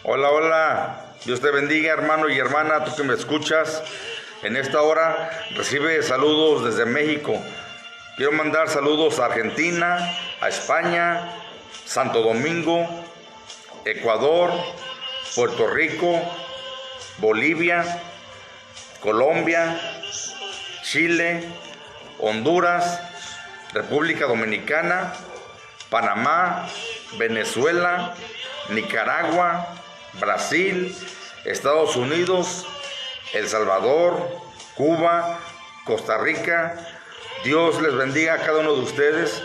Hola, hola. Dios te bendiga, hermano y hermana, tú que me escuchas. En esta hora recibe saludos desde México. Quiero mandar saludos a Argentina, a España, Santo Domingo, Ecuador, Puerto Rico, Bolivia, Colombia, Chile, Honduras, República Dominicana, Panamá, Venezuela, Nicaragua, Brasil, Estados Unidos, El Salvador, Cuba, Costa Rica. Dios les bendiga a cada uno de ustedes.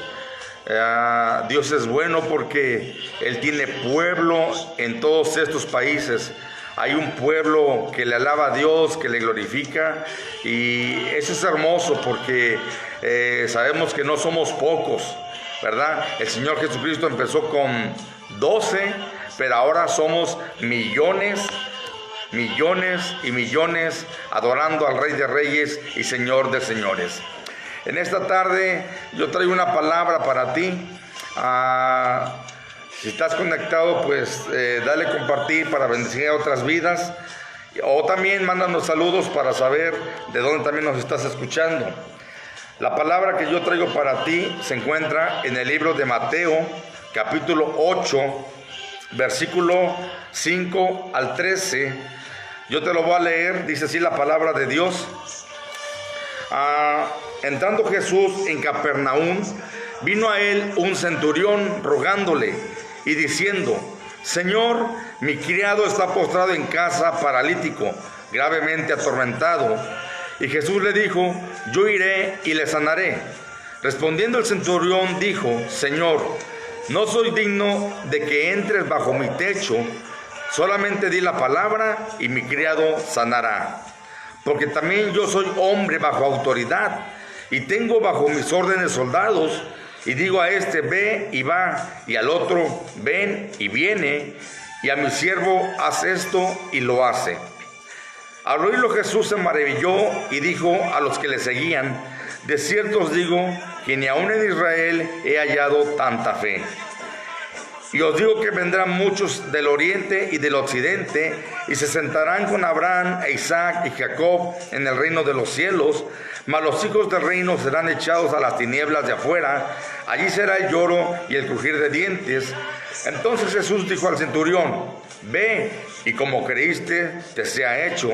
Dios es bueno porque Él tiene pueblo en todos estos países. Hay un pueblo que le alaba a Dios, que le glorifica, y eso es hermoso porque sabemos que no somos pocos, ¿verdad? El Señor Jesucristo empezó con 12, pero ahora somos millones, millones y millones adorando al Rey de Reyes y Señor de Señores. En esta tarde yo traigo una palabra para ti. Si estás conectado, pues dale compartir para bendecir a otras vidas. O también mándanos saludos para saber de dónde también nos estás escuchando. La palabra que yo traigo para ti se encuentra en el libro de Mateo, capítulo 8, versículo 5 al 13. Yo te lo voy a leer, dice así la palabra de Dios. Entrando Jesús en Capernaum, vino a él un centurión rogándole y diciendo: Señor, mi criado está postrado en casa, paralítico, gravemente atormentado. Y Jesús le dijo: yo iré y le sanaré. Respondiendo el centurión dijo: Señor, no soy digno de que entres bajo mi techo, solamente di la palabra y mi criado sanará. Porque también yo soy hombre bajo autoridad, y tengo bajo mis órdenes soldados, y digo a este: ve y va, y al otro: ven y viene, y a mi siervo: haz esto, y lo hace. Al oírlo Jesús se maravilló y dijo a los que le seguían: de cierto os digo que ni aun en Israel he hallado tanta fe. Y os digo que vendrán muchos del oriente y del occidente, y se sentarán con Abraham, e Isaac y Jacob en el reino de los cielos, mas los hijos del reino serán echados a las tinieblas de afuera. Allí será el lloro y el crujir de dientes. Entonces Jesús dijo al centurión: ve, y como creíste, te sea hecho.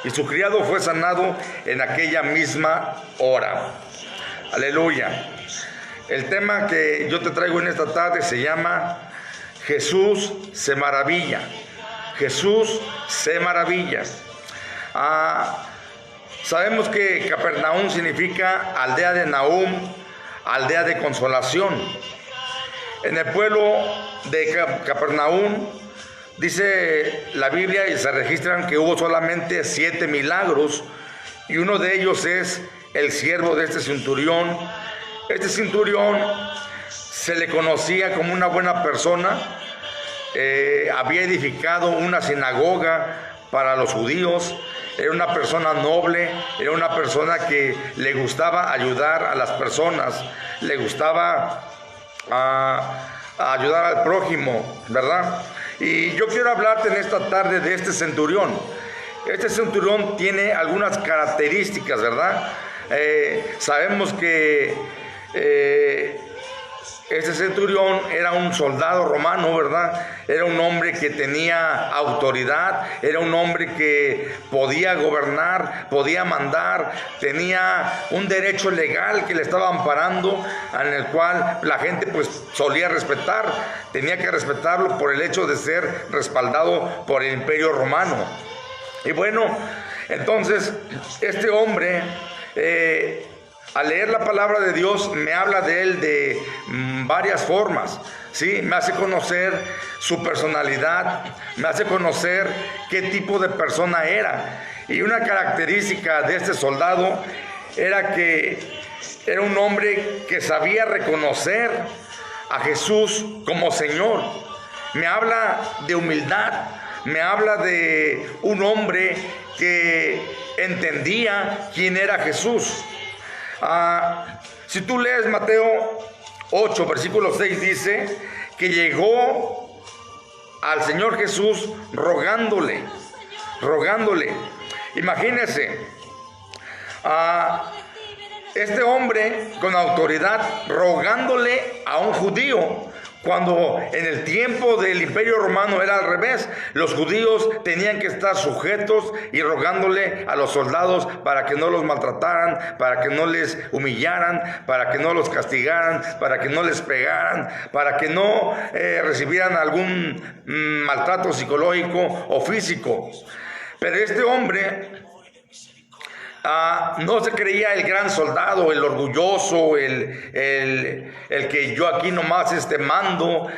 Y su criado fue sanado en aquella misma hora. Aleluya. El tema que yo te traigo en esta tarde se llama Jesús se maravilla. Jesús se maravilla. Sabemos que Capernaum significa aldea de Nahum, aldea de consolación. En el pueblo de Capernaum dice la Biblia, y se registran que hubo solamente 7 milagros, y uno de ellos es el siervo de este centurión. Este centurión se le conocía como una buena persona. Había edificado una sinagoga para los judíos. Era una persona noble, era una persona que le gustaba ayudar a las personas, le gustaba ayudar al prójimo, ¿verdad? Y yo quiero hablarte en esta tarde de este centurión. Este centurión tiene algunas características, ¿verdad? Sabemos que este centurión era un soldado romano, ¿verdad? Era un hombre que tenía autoridad, era un hombre que podía gobernar, podía mandar, tenía un derecho legal que le estaba amparando, en el cual la gente pues solía respetar, tenía que respetarlo por el hecho de ser respaldado por el Imperio Romano. Y bueno, entonces este hombre, al leer la palabra de Dios, me habla de él de varias formas, ¿sí? Me hace conocer su personalidad, me hace conocer qué tipo de persona era. Y una característica de este soldado era que era un hombre que sabía reconocer a Jesús como Señor. Me habla de humildad, me habla de un hombre que entendía quién era Jesús. Si tú lees Mateo 8, versículo 6, dice que llegó al Señor Jesús rogándole. Imagínense, este hombre con autoridad rogándole a un judío, cuando en el tiempo del Imperio Romano era al revés. Los judíos tenían que estar sujetos y rogándole a los soldados para que no los maltrataran, para que no les humillaran, para que no los castigaran, para que no les pegaran, para que no recibieran algún maltrato psicológico o físico. Pero este hombre no se creía el gran soldado, el orgulloso, el que yo aquí nomás mando.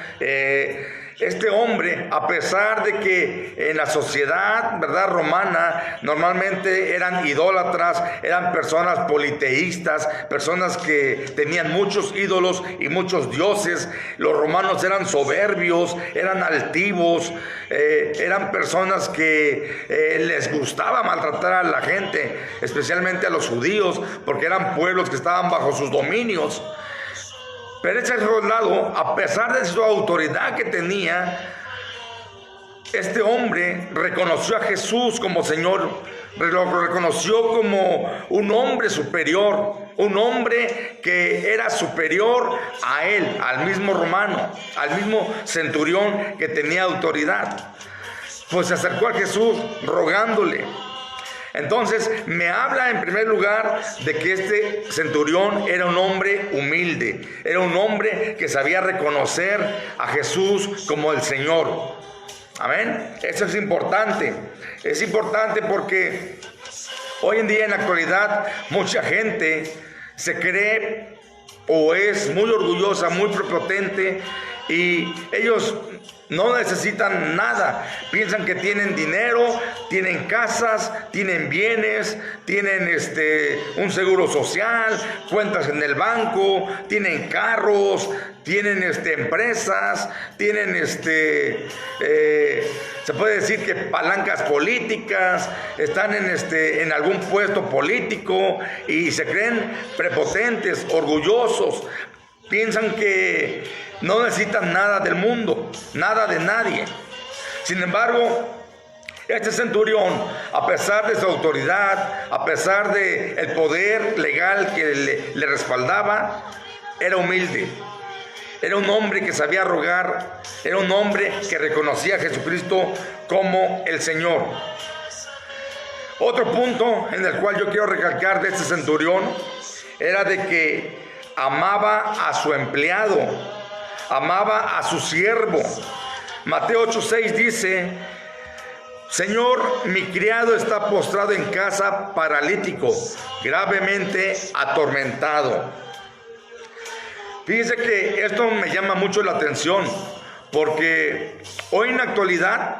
Este hombre, a pesar de que en la sociedad, ¿verdad?, romana, normalmente eran idólatras, eran personas politeístas, personas que tenían muchos ídolos y muchos dioses. Los romanos eran soberbios, eran altivos, eran personas que les gustaba maltratar a la gente, especialmente a los judíos, porque eran pueblos que estaban bajo sus dominios. Pero ese soldado, a pesar de su autoridad que tenía, este hombre reconoció a Jesús como Señor, lo reconoció como un hombre superior, un hombre que era superior a él, al mismo romano, al mismo centurión que tenía autoridad. Pues se acercó a Jesús rogándole. Entonces me habla en primer lugar de que este centurión era un hombre humilde, era un hombre que sabía reconocer a Jesús como el Señor. Amén. Eso es importante porque hoy en día, en la actualidad, mucha gente se cree o es muy orgullosa, muy prepotente, y ellos no necesitan nada. Piensan que tienen dinero, tienen casas, tienen bienes, tienen un seguro social, cuentas en el banco, tienen carros, tienen empresas, tienen se puede decir que palancas políticas, están en algún puesto político y se creen prepotentes, orgullosos. Piensan que no necesitan nada del mundo, nada de nadie. Sin embargo, este centurión, a pesar de su autoridad, a pesar del poder legal que le respaldaba, era humilde. Era un hombre que sabía rogar, era un hombre que reconocía a Jesucristo como el Señor. Otro punto en el cual yo quiero recalcar de este centurión era de que amaba a su empleado, amaba a su siervo. Mateo 8:6 dice: Señor, mi criado está postrado en casa, paralítico, gravemente atormentado. Fíjense que esto me llama mucho la atención, porque hoy en la actualidad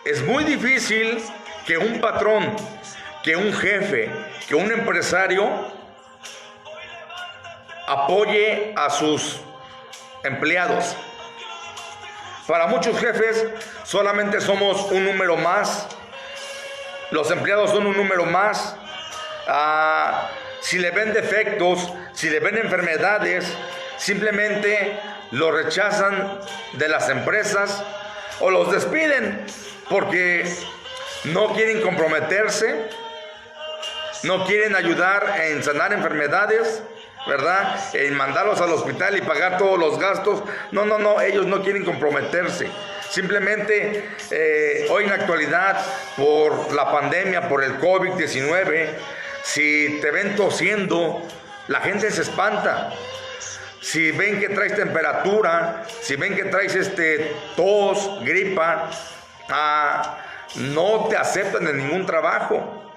es muy difícil que un patrón, que un jefe, que un empresario apoye a sus empleados. Para muchos jefes solamente somos un número más. Los empleados son un número más. Si le ven defectos, si le ven enfermedades, simplemente lo rechazan de las empresas o los despiden porque no quieren comprometerse, no quieren ayudar en sanar enfermedades, ¿verdad? En mandarlos al hospital y pagar todos los gastos. No, ellos no quieren comprometerse. Simplemente hoy en la actualidad, por la pandemia, por el COVID-19, si te ven tosiendo, la gente se espanta. Si ven que traes temperatura, si ven que traes tos, gripa, no te aceptan en ningún trabajo.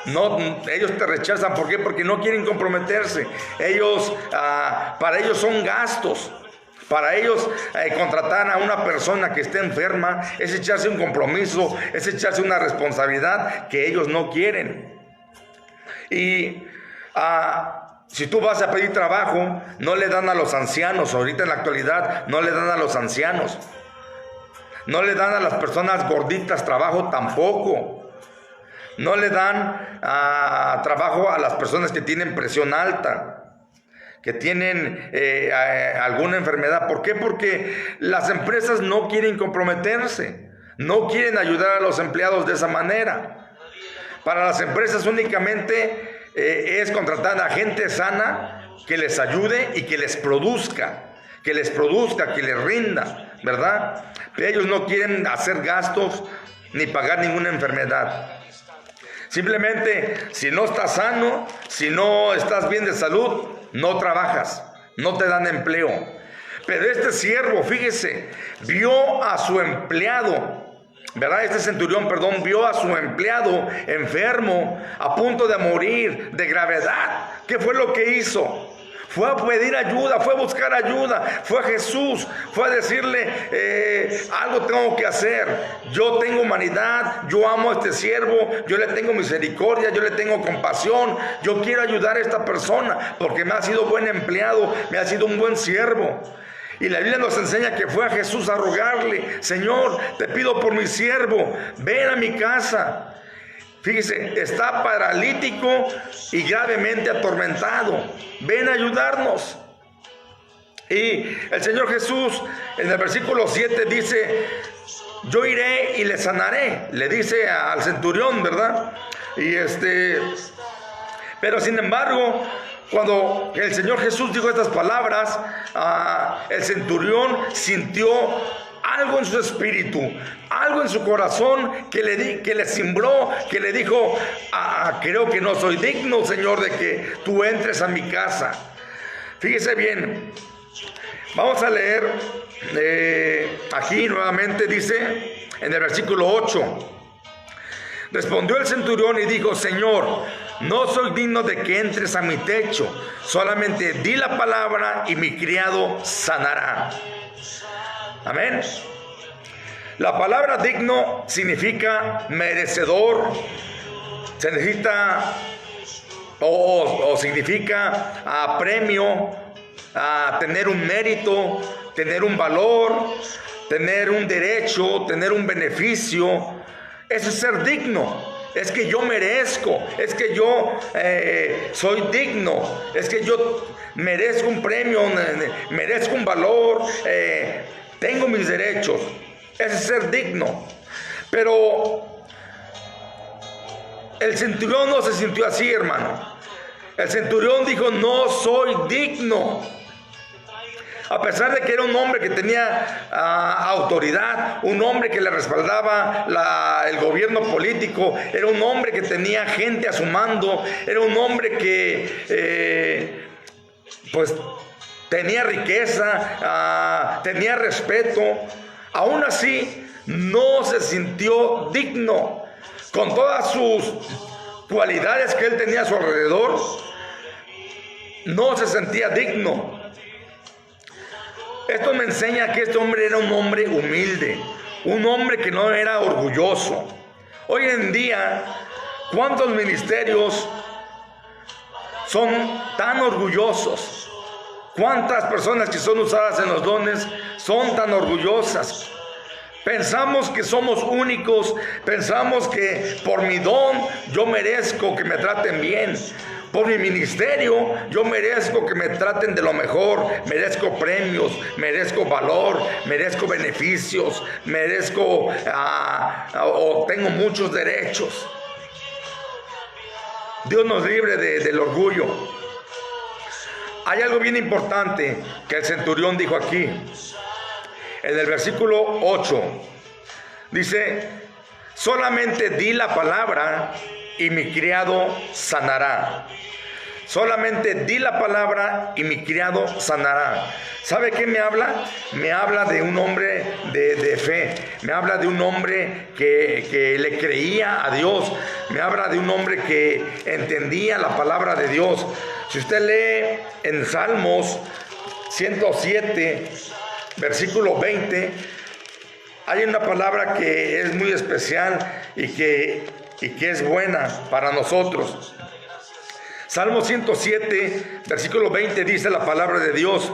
No, ellos te rechazan. ¿Por qué? Porque no quieren comprometerse. Para ellos son gastos. Para ellos contratar a una persona que esté enferma es echarse un compromiso, es echarse una responsabilidad que ellos no quieren. Y si tú vas a pedir trabajo, no le dan a los ancianos. Ahorita en la actualidad no le dan a los ancianos. No le dan a las personas gorditas trabajo tampoco. No le dan trabajo a las personas que tienen presión alta, que tienen alguna enfermedad. ¿Por qué? Porque las empresas no quieren comprometerse, no quieren ayudar a los empleados de esa manera. Para las empresas únicamente es contratar a gente sana que les ayude y que les produzca, que les rinda, ¿verdad? Pero ellos no quieren hacer gastos ni pagar ninguna enfermedad. Simplemente, si no estás sano, si no estás bien de salud, no trabajas, no te dan empleo. Pero este siervo, fíjese, vio a su empleado, ¿verdad? Este centurión, vio a su empleado enfermo, a punto de morir de gravedad. ¿Qué fue lo que hizo? Fue a pedir ayuda, fue a buscar ayuda, fue a Jesús, fue a decirle, algo tengo que hacer. Yo tengo humanidad, yo amo a este siervo, yo le tengo misericordia, yo le tengo compasión, yo quiero ayudar a esta persona porque me ha sido buen empleado, me ha sido un buen siervo. Y la Biblia nos enseña que fue a Jesús a rogarle, Señor, te pido por mi siervo, ven a mi casa. Fíjese, está paralítico y gravemente atormentado. Ven a ayudarnos. Y el Señor Jesús en el versículo 7 dice, yo iré y le sanaré. Le dice al centurión, ¿verdad? Pero sin embargo, cuando el Señor Jesús dijo estas palabras, el centurión sintió algo en su espíritu, algo en su corazón que le cimbró, que le dijo, creo que no soy digno, Señor, de que tú entres a mi casa. Fíjese bien, vamos a leer aquí nuevamente, dice en el versículo 8. Respondió el centurión y dijo, Señor, no soy digno de que entres a mi techo, solamente di la palabra y mi criado sanará. Amén. La palabra digno significa merecedor, significa premio, tener un mérito, tener un valor, tener un derecho, tener un beneficio. Eso es ser digno. Es que yo merezco, es que yo soy digno, es que yo merezco un premio, merezco un valor, tengo mis derechos. Ese es ser digno. Pero el centurión no se sintió así, hermano. El centurión dijo, no soy digno. A pesar de que era un hombre que tenía autoridad, un hombre que le respaldaba el gobierno político, era un hombre que tenía gente a su mando, era un hombre que pues tenía riqueza, tenía respeto. Aún así, no se sintió digno. Con todas sus cualidades que él tenía a su alrededor, no se sentía digno. Esto me enseña que este hombre era un hombre humilde, un hombre que no era orgulloso. Hoy en día, ¿cuántos ministerios son tan orgullosos? ¿Cuántas personas que son usadas en los dones son tan orgullosas? Pensamos que somos únicos, pensamos que por mi don yo merezco que me traten bien. Por mi ministerio yo merezco que me traten de lo mejor, merezco premios, merezco valor, merezco beneficios, merezco o tengo muchos derechos. Dios nos libre del orgullo. Hay algo bien importante que el centurión dijo aquí. En el versículo 8 dice, solamente di la palabra y mi criado sanará. Solamente di la palabra y mi criado sanará. ¿Sabe qué me habla? Me habla de un hombre de fe. Me habla de un hombre que le creía a Dios. Me habla de un hombre que entendía la palabra de Dios. Si usted lee en Salmos 107, versículo 20, hay una palabra que es muy especial y que es buena para nosotros. Salmo 107, versículo 20 dice la palabra de Dios: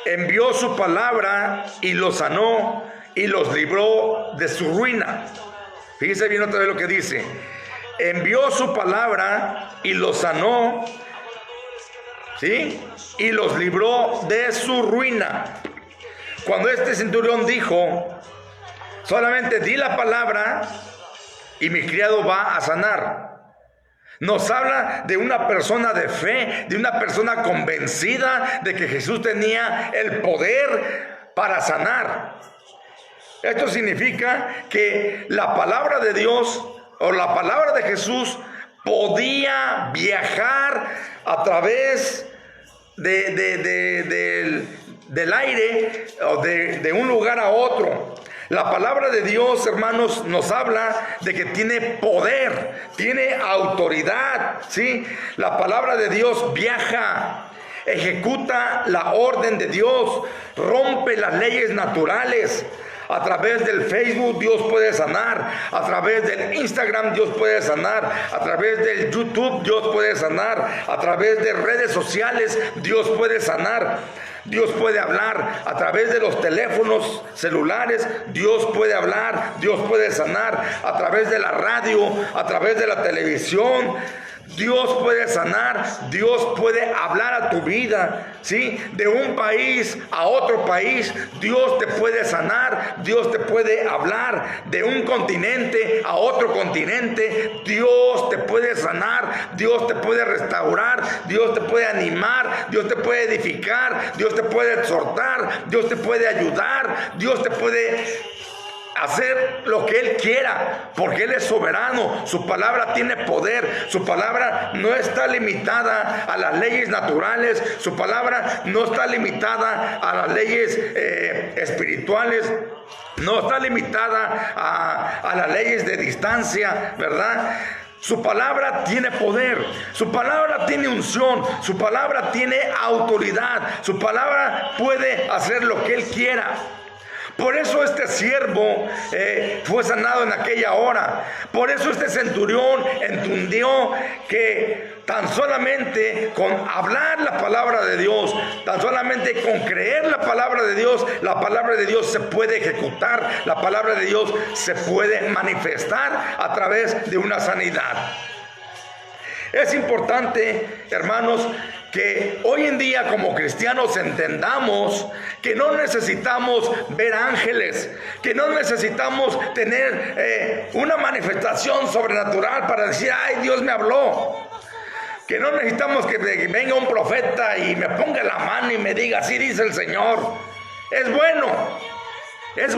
envió su palabra y los sanó y los libró de su ruina. Fíjese bien otra vez lo que dice: envió su palabra y los sanó ¿sí? Y los libró de su ruina. Cuando este centurión dijo, solamente di la palabra y mi criado va a sanar, nos habla de una persona de fe, de una persona convencida de que Jesús tenía el poder para sanar. Esto significa que la palabra de Dios o la palabra de Jesús podía viajar a través del aire o de un lugar a otro. La palabra de Dios, hermanos, nos habla de que tiene poder, tiene autoridad, ¿sí? La palabra de Dios viaja, ejecuta la orden de Dios, rompe las leyes naturales. A través del Facebook Dios puede sanar, a través del Instagram Dios puede sanar, a través del YouTube Dios puede sanar, a través de redes sociales Dios puede sanar. Dios puede hablar a través de los teléfonos celulares, Dios puede hablar, Dios puede sanar a través de la radio, a través de la televisión. Dios puede sanar, Dios puede hablar a tu vida, ¿sí? De un país a otro país, Dios te puede sanar, Dios te puede hablar. De un continente a otro continente, Dios te puede sanar, Dios te puede restaurar, Dios te puede animar, Dios te puede edificar, Dios te puede exhortar, Dios te puede ayudar, Dios te puede hacer lo que Él quiera, porque Él es soberano. Su palabra tiene poder. Su palabra no está limitada a las leyes naturales. Su palabra no está limitada a las leyes espirituales. No está limitada a las leyes de distancia, ¿verdad? Su palabra tiene poder, su palabra tiene unción, su palabra tiene autoridad, su palabra puede hacer lo que Él quiera. Por eso este siervo fue sanado en aquella hora. Por eso este centurión entendió que tan solamente con hablar la palabra de Dios, tan solamente con creer la palabra de Dios se puede ejecutar, la palabra de Dios se puede manifestar a través de una sanidad. Es importante, hermanos, que hoy en día como cristianos entendamos que no necesitamos ver ángeles, que no necesitamos tener una manifestación sobrenatural para decir, ay, Dios me habló. Que no necesitamos que venga un profeta y me ponga la mano y me diga, así dice el Señor. Es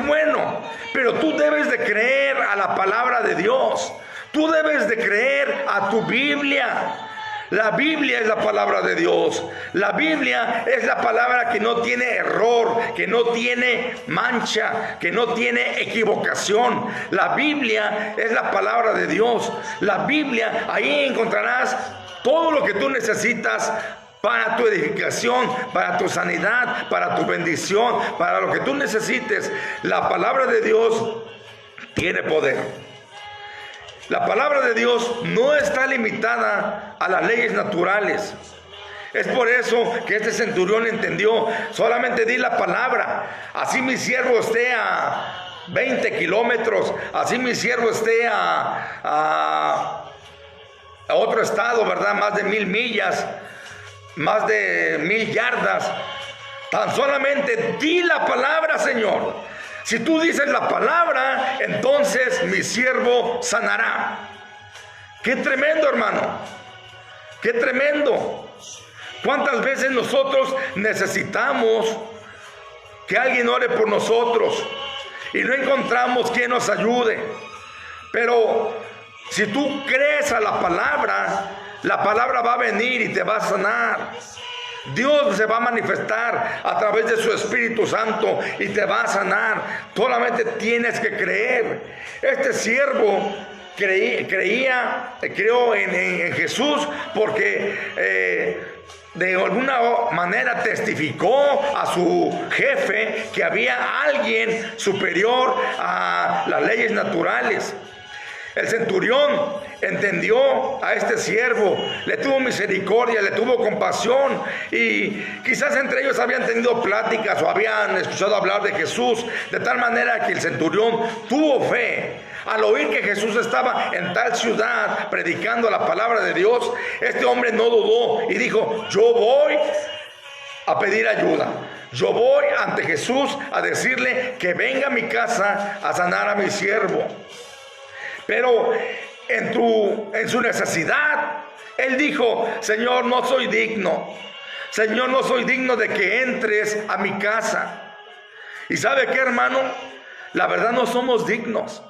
bueno, pero tú debes de creer a la palabra de Dios. Tú debes de creer a tu Biblia. La Biblia es la palabra de Dios. La Biblia es la palabra que no tiene error, que no tiene mancha, que no tiene equivocación. La Biblia es la palabra de Dios. La Biblia, ahí encontrarás todo lo que tú necesitas para tu edificación, para tu sanidad, para tu bendición, para lo que tú necesites. La palabra de Dios tiene poder. La palabra de Dios no está limitada a las leyes naturales. Es por eso que este centurión entendió, solamente di la palabra, así mi siervo esté a 20 kilómetros, así mi siervo esté a otro estado, ¿verdad? Más de 1000 millas, más de 1000 yardas. Tan solamente di la palabra, Señor. Si tú dices la palabra, entonces mi siervo sanará. ¡Qué tremendo, hermano! ¡Qué tremendo! ¿Cuántas veces nosotros necesitamos que alguien ore por nosotros y no encontramos quien nos ayude? Pero si tú crees a la palabra va a venir y te va a sanar. Dios se va a manifestar a través de su Espíritu Santo y te va a sanar. Solamente tienes que creer. Este siervo creó en Jesús porque de alguna manera testificó a su jefe que había alguien superior a las leyes naturales. El centurión entendió a este siervo, le tuvo misericordia, le tuvo compasión, y quizás entre ellos habían tenido pláticas o habían escuchado hablar de Jesús, de tal manera que el centurión tuvo fe. Al oír que Jesús estaba en tal ciudad predicando la palabra de Dios, este hombre no dudó y dijo: yo voy a pedir ayuda. Yo voy ante Jesús a decirle que venga a mi casa a sanar a mi siervo. Pero en su necesidad, él dijo: Señor, no soy digno. Señor, no soy digno de que entres a mi casa. ¿Y sabe qué, hermano? La verdad, no somos dignos.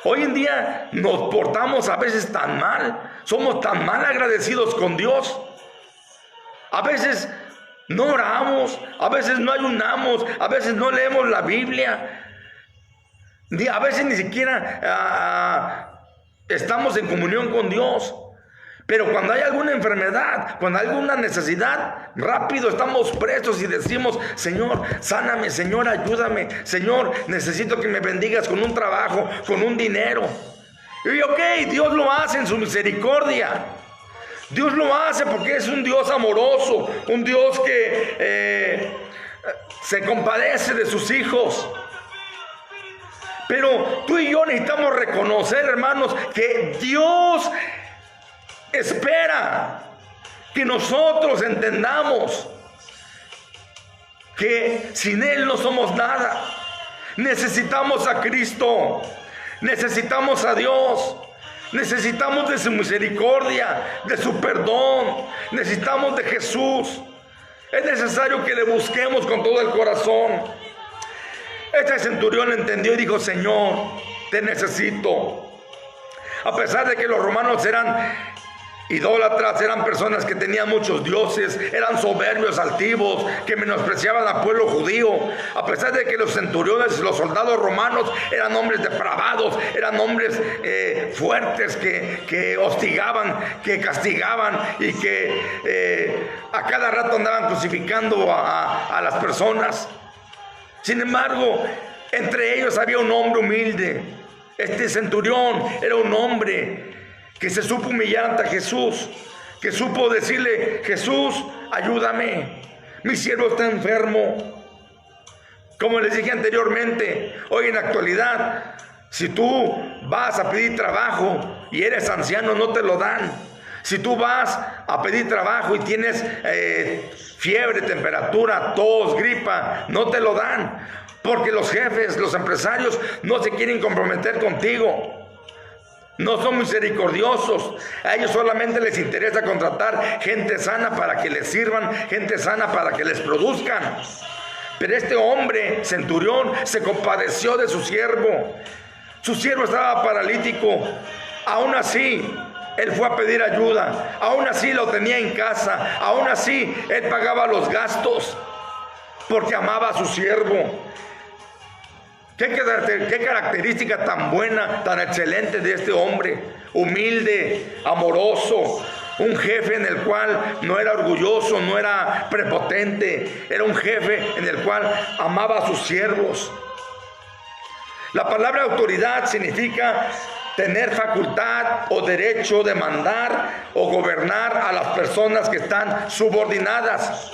Hoy en día nos portamos a veces tan mal. Somos tan mal agradecidos con Dios. A veces no oramos, a veces no ayunamos, a veces no leemos la Biblia. A veces ni siquiera estamos en comunión con Dios. Pero cuando hay alguna enfermedad, cuando hay alguna necesidad, rápido estamos prestos y decimos: Señor, sáname, Señor, ayúdame, Señor, necesito que me bendigas con un trabajo, con un dinero. Y ok, Dios lo hace en su misericordia. Dios lo hace porque es un Dios amoroso, un Dios que se compadece de sus hijos. Pero tú y yo necesitamos reconocer, hermanos, que Dios espera que nosotros entendamos que sin Él no somos nada. Necesitamos a Cristo, necesitamos a Dios, necesitamos de su misericordia, de su perdón, necesitamos de Jesús. Es necesario que le busquemos con todo el corazón. Este centurión entendió y dijo: Señor, te necesito. A pesar de que los romanos eran idólatras, eran personas que tenían muchos dioses, eran soberbios, altivos, que menospreciaban al pueblo judío. A pesar de que los centuriones, los soldados romanos, eran hombres depravados, eran hombres fuertes que hostigaban, que castigaban y que a cada rato andaban crucificando a las personas. Sin embargo, entre ellos había un hombre humilde. Este centurión era un hombre que se supo humillar ante Jesús, que supo decirle: Jesús, ayúdame, mi siervo está enfermo. Como les dije anteriormente, hoy en la actualidad, si tú vas a pedir trabajo y eres anciano, no te lo dan. Si tú vas a pedir trabajo y tienes fiebre, temperatura, tos, gripa, no te lo dan, porque los jefes, los empresarios no se quieren comprometer contigo. No son misericordiosos. A ellos solamente les interesa contratar gente sana para que les sirvan, gente sana para que les produzcan. Pero este hombre, centurión, se compadeció de su siervo. Su siervo estaba paralítico. Aún así, él fue a pedir ayuda. Aún así lo tenía en casa. Aún así él pagaba los gastos porque amaba a su siervo. ¿Qué característica tan buena, tan excelente de este hombre? Humilde, amoroso, un jefe en el cual no era orgulloso, no era prepotente, era un jefe en el cual amaba a sus siervos. La palabra autoridad significa tener facultad o derecho de mandar o gobernar a las personas que están subordinadas.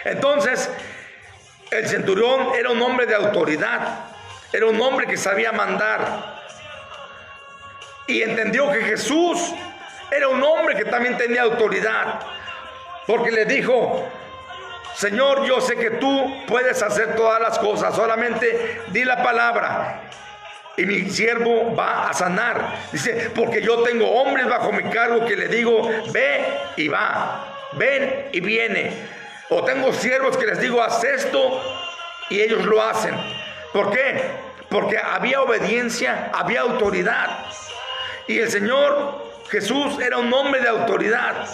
Entonces, el centurión era un hombre de autoridad, era un hombre que sabía mandar, y entendió que Jesús era un hombre que también tenía autoridad, porque le dijo: Señor, yo sé que tú puedes hacer todas las cosas, solamente di la palabra y mi siervo va a sanar. Dice: porque yo tengo hombres bajo mi cargo que le digo: ve y va, ven y viene. O tengo siervos que les digo: haz esto, y ellos lo hacen. ¿Por qué? Porque había obediencia, había autoridad. Y el Señor Jesús era un hombre de autoridad.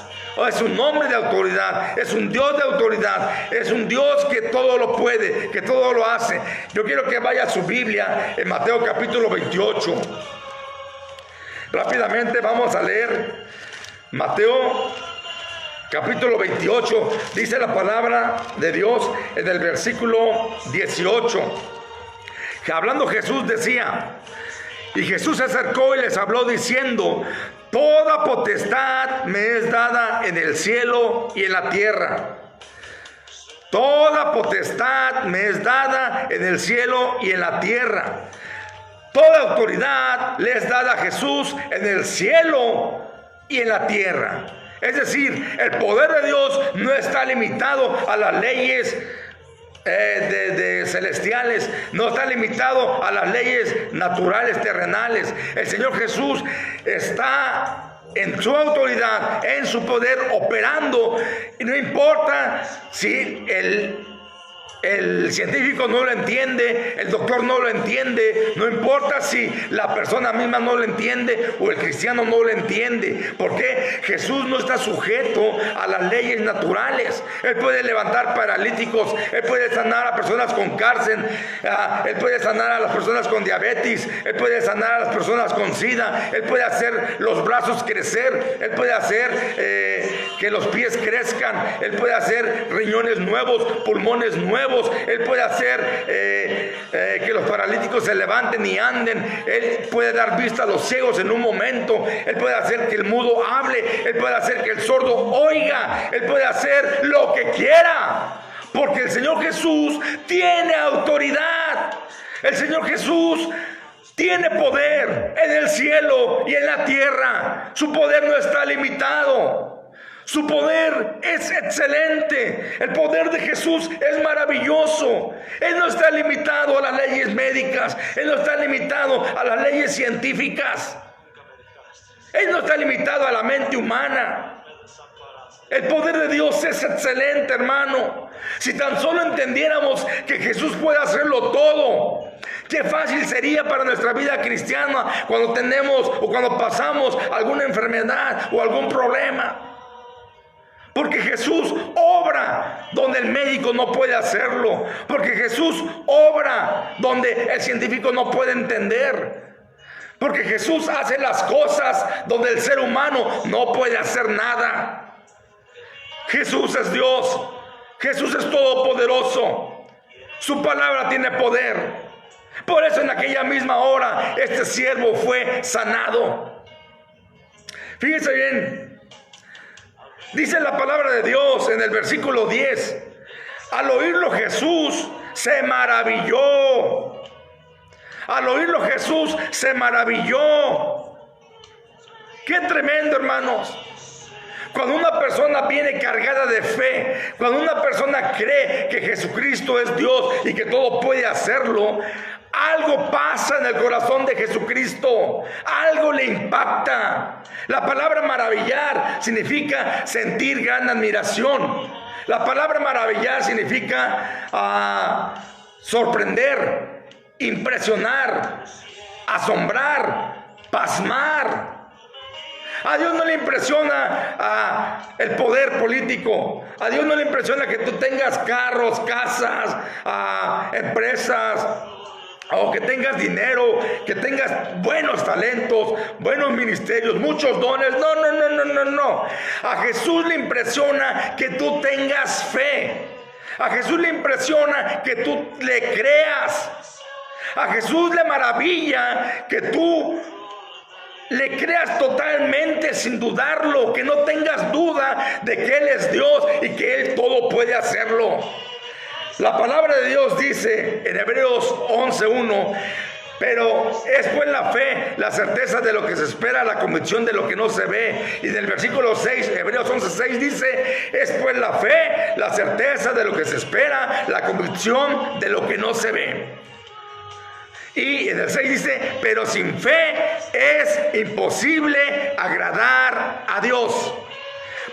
Es un hombre de autoridad, es un Dios de autoridad, es un Dios que todo lo puede, que todo lo hace. Yo quiero que vaya a su Biblia en Mateo capítulo 28. Rápidamente vamos a leer Mateo capítulo 28, dice la palabra de Dios en el versículo 18, que hablando Jesús decía: Y Jesús se acercó y les habló diciendo: toda potestad me es dada en el cielo y en la tierra. Toda potestad me es dada en el cielo y en la tierra. Toda autoridad le es dada a Jesús en el cielo y en la tierra. Es decir, el poder de Dios no está limitado a las leyes celestiales, no está limitado a las leyes naturales, terrenales. El Señor Jesús está en su autoridad, en su poder, operando, y no importa si el científico no lo entiende, el doctor no lo entiende, no importa si la persona misma no lo entiende o el cristiano no lo entiende, porque Jesús no está sujeto a las leyes naturales. Él puede levantar paralíticos, Él puede sanar a personas con cáncer, Él puede sanar a las personas con diabetes, Él puede sanar a las personas con SIDA, Él puede hacer los brazos crecer, Él puede hacer que los pies crezcan, Él puede hacer riñones nuevos, pulmones nuevos, Él puede hacer que los paralíticos se levanten y anden, Él puede dar vista a los ciegos en un momento, Él puede hacer que el mudo hable, Él puede hacer que el sordo oiga, Él puede hacer lo que quiera, porque el Señor Jesús tiene autoridad. El Señor Jesús tiene poder en el cielo y en la tierra. Su poder no está limitado. Su poder es excelente. El poder de Jesús es maravilloso. Él no está limitado a las leyes médicas. Él no está limitado a las leyes científicas. Él no está limitado a la mente humana. El poder de Dios es excelente, hermano. Si tan solo entendiéramos que Jesús puede hacerlo todo, qué fácil sería para nuestra vida cristiana cuando tenemos o cuando pasamos alguna enfermedad o algún problema. Porque Jesús obra donde el médico no puede hacerlo. Porque Jesús obra donde el científico no puede entender. Porque Jesús hace las cosas donde el ser humano no puede hacer nada. Jesús es Dios. Jesús es todopoderoso. Su palabra tiene poder. Por eso en aquella misma hora este siervo fue sanado. Fíjense bien. Dice la palabra de Dios en el versículo 10. Al oírlo Jesús se maravilló. Al oírlo Jesús se maravilló. Qué tremendo, hermanos. Cuando una persona viene cargada de fe, cuando una persona cree que Jesucristo es Dios y que todo puede hacerlo, algo pasa en el corazón de Jesucristo, algo le impacta. La palabra maravillar significa sentir gran admiración. La palabra maravillar significa sorprender, impresionar, asombrar, pasmar. A Dios no le impresiona el poder político. A Dios no le impresiona que tú tengas carros, casas, empresas, o que tengas dinero, que tengas buenos talentos, buenos ministerios, muchos dones. No. A Jesús le impresiona que tú tengas fe. A Jesús le impresiona que tú le creas. A Jesús le maravilla que tú le creas totalmente sin dudarlo, que no tengas duda de que Él es Dios y que Él todo puede hacerlo. La palabra de Dios dice en Hebreos 11:1, pero es pues la fe, la certeza de lo que se espera, la convicción de lo que no se ve. Y en el versículo 6, Hebreos 11:6 dice, es pues la fe, la certeza de lo que se espera, la convicción de lo que no se ve. Y en el 6 dice, pero sin fe es imposible agradar a Dios.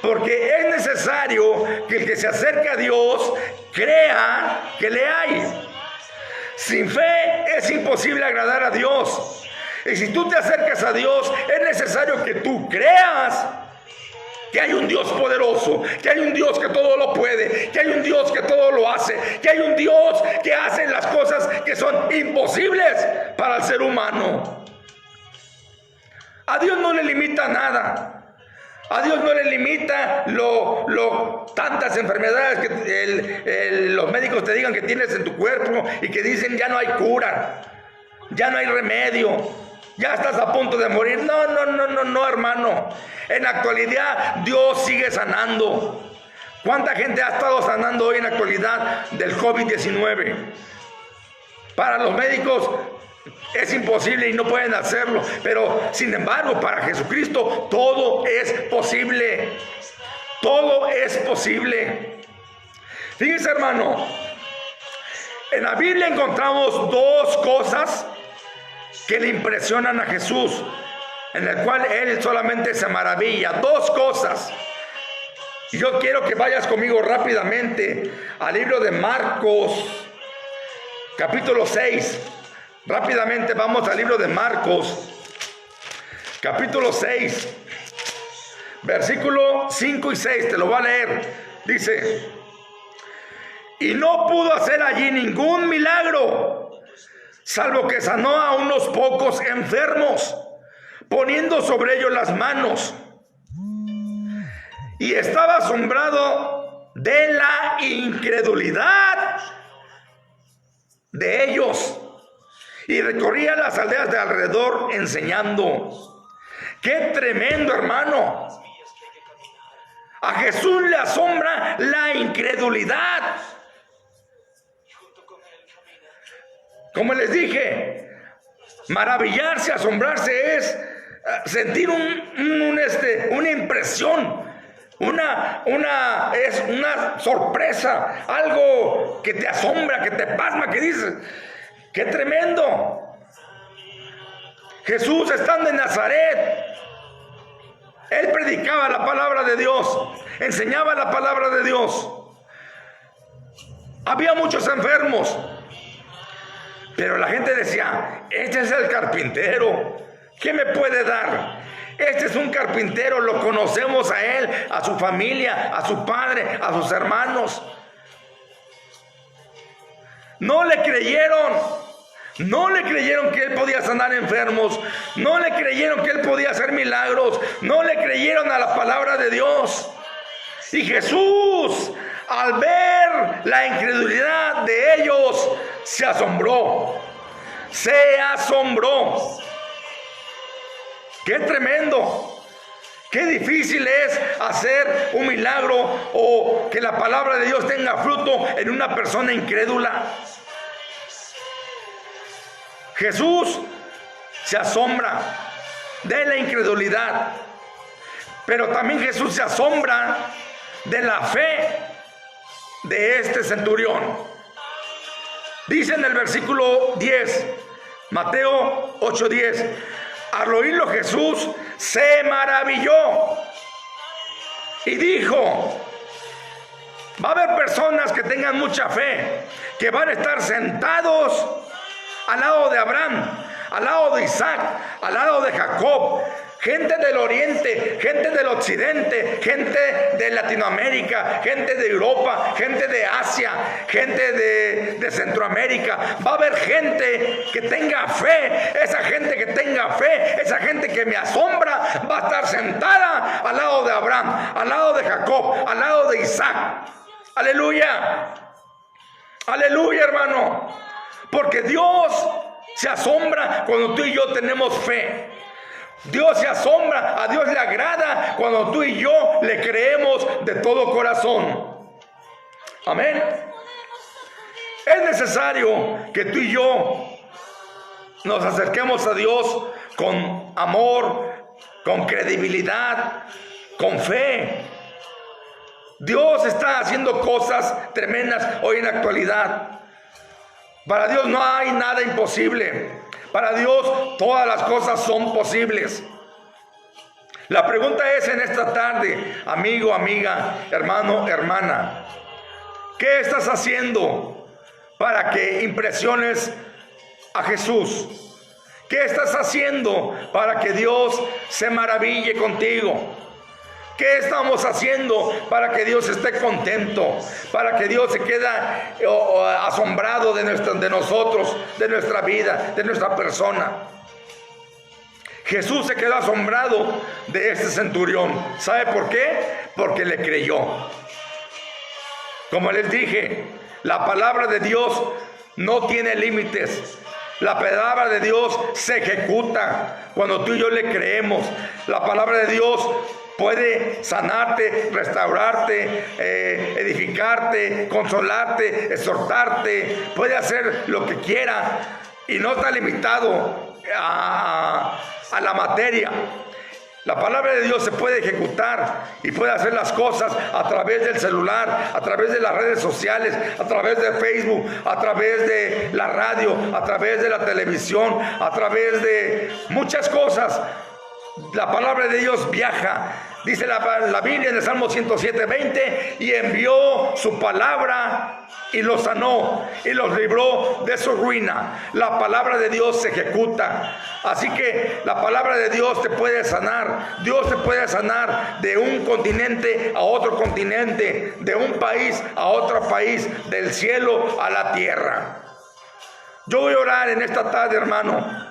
Porque es necesario que el que se acerca a Dios crea que le hay. Sin fe es imposible agradar a Dios. Y si tú te acercas a Dios, es necesario que tú creas que hay un Dios poderoso, que hay un Dios que todo lo puede, que hay un Dios que todo lo hace, que hay un Dios que hace las cosas que son imposibles para el ser humano. A Dios no le limita nada. A Dios no le limita tantas enfermedades que los médicos te digan que tienes en tu cuerpo y que dicen ya no hay cura, ya no hay remedio, Ya estás a punto de morir. No, hermano. En la actualidad Dios sigue sanando. ¿Cuánta gente ha estado sanando hoy en la actualidad del COVID-19? Para los médicos es imposible y no pueden hacerlo, pero sin embargo para Jesucristo todo es posible. Todo es posible. Fíjense, hermano, en la Biblia encontramos dos cosas que le impresionan a Jesús, en el cual Él solamente se maravilla. Dos cosas. Yo quiero que vayas conmigo rápidamente al libro de Marcos, capítulo 6. Rápidamente vamos al libro de Marcos, capítulo 6, versículo 5 y 6. Te lo voy a leer. Dice: y no pudo hacer allí ningún milagro, salvo que sanó a unos pocos enfermos, poniendo sobre ellos las manos. Y estaba asombrado de la incredulidad de ellos. Y recorría las aldeas de alrededor enseñando. ¡Qué tremendo, hermano! A Jesús le asombra la incredulidad. Como les dije, maravillarse, asombrarse es sentir una impresión. Es una sorpresa, algo que te asombra, que te pasma, que dices, ¡qué tremendo! Jesús, estando en Nazaret, Él predicaba la palabra de Dios, enseñaba la palabra de Dios. Había muchos enfermos, pero la gente decía: este es el carpintero, ¿qué me puede dar? Este es un carpintero, lo conocemos a él, a su familia, a su padre, a sus hermanos. No le creyeron. No le creyeron que él podía sanar enfermos. No le creyeron que él podía hacer milagros. No le creyeron a la palabra de Dios. Y Jesús, al ver la incredulidad de ellos, se asombró. Se asombró. ¡Qué tremendo! ¡Qué difícil es hacer un milagro o que la palabra de Dios tenga fruto en una persona incrédula! Jesús se asombra de la incredulidad, pero también Jesús se asombra de la fe de este centurión. Dice en el versículo 10, Mateo 8:10, al oírlo Jesús se maravilló y dijo: va a haber personas que tengan mucha fe, que van a estar sentados al lado de Abraham, al lado de Isaac, al lado de Jacob, gente del oriente, gente del occidente, gente de Latinoamérica, gente de Europa, gente de Asia, gente de Centroamérica. Va a haber gente que tenga fe. Esa gente que tenga fe, esa gente que me asombra, va a estar sentada al lado de Abraham, al lado de Jacob, al lado de Isaac. Aleluya, aleluya, hermano, porque Dios se asombra cuando tú y yo tenemos fe. Dios se asombra, a Dios le agrada cuando tú y yo le creemos de todo corazón. Amén. Es necesario que tú y yo nos acerquemos a Dios con amor, con credibilidad, con fe. Dios está haciendo cosas tremendas hoy en la actualidad. Para Dios no hay nada imposible. Para Dios todas las cosas son posibles. La pregunta es en esta tarde, amigo, amiga, hermano, hermana, ¿qué estás haciendo para que impresiones a Jesús? ¿Qué estás haciendo para que Dios se maraville contigo? ¿Qué estamos haciendo para que Dios esté contento? Para que Dios se quede asombrado de nosotros, de nuestra vida, de nuestra persona. Jesús se quedó asombrado de este centurión. ¿Sabe por qué? Porque le creyó. Como les dije, la palabra de Dios no tiene límites. La palabra de Dios se ejecuta cuando tú y yo le creemos. La palabra de Dios puede sanarte, restaurarte, edificarte, consolarte, exhortarte. Puede hacer lo que quiera y no está limitado a la materia. La palabra de Dios se puede ejecutar y puede hacer las cosas a través del celular, a través de las redes sociales, a través de Facebook, a través de la radio, a través de la televisión, a través de muchas cosas. La palabra de Dios viaja. Dice la Biblia en el Salmo 107:20, y envió su palabra y los sanó y los libró de su ruina. La palabra de Dios se ejecuta. Así que la palabra de Dios te puede sanar. Dios te puede sanar de un continente a otro continente, de un país a otro país, del cielo a la tierra. Yo voy a orar en esta tarde, hermano.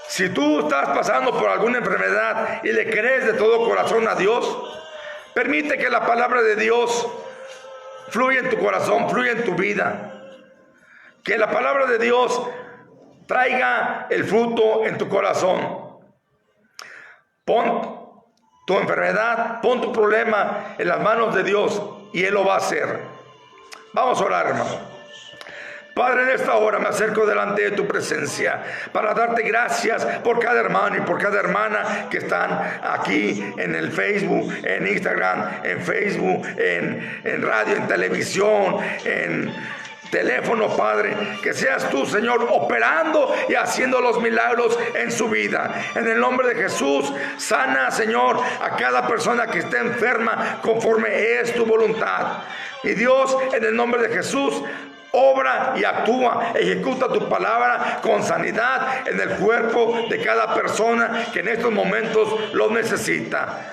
Si tú estás pasando por alguna enfermedad y le crees de todo corazón a Dios, permite que la palabra de Dios fluya en tu corazón, fluya en tu vida. Que la palabra de Dios traiga el fruto en tu corazón. Pon tu enfermedad, pon tu problema en las manos de Dios y Él lo va a hacer. Vamos a orar, hermano. Padre, en esta hora me acerco delante de tu presencia para darte gracias por cada hermano y por cada hermana que están aquí en el Facebook, en Instagram, en Facebook, en radio, en televisión, en teléfono, Padre. Que seas tú, Señor, operando y haciendo los milagros en su vida. En el nombre de Jesús, sana, Señor, a cada persona que esté enferma conforme es tu voluntad. Y Dios, en el nombre de Jesús, obra y actúa, ejecuta tu palabra con sanidad en el cuerpo de cada persona que en estos momentos lo necesita.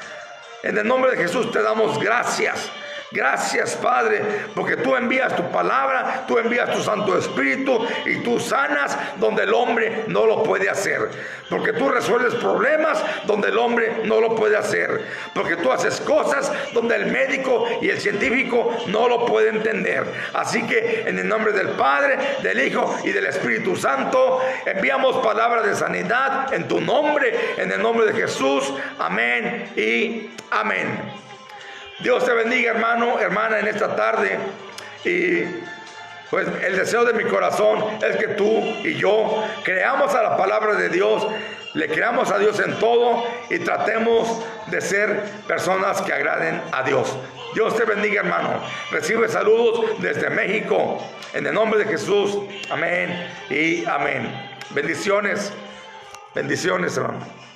En el nombre de Jesús te damos gracias. Gracias, Padre, porque tú envías tu palabra, tú envías tu Santo Espíritu y tú sanas donde el hombre no lo puede hacer. Porque tú resuelves problemas donde el hombre no lo puede hacer. Porque tú haces cosas donde el médico y el científico no lo pueden entender. Así que en el nombre del Padre, del Hijo y del Espíritu Santo, enviamos palabras de sanidad en tu nombre, en el nombre de Jesús. Amén y amén. Dios te bendiga, hermano, hermana, en esta tarde. Y pues el deseo de mi corazón es que tú y yo creamos a la palabra de Dios, le creamos a Dios en todo y tratemos de ser personas que agraden a Dios. Dios te bendiga, hermano. Recibe saludos desde México, en el nombre de Jesús. Amén y amén. Bendiciones, bendiciones, hermano.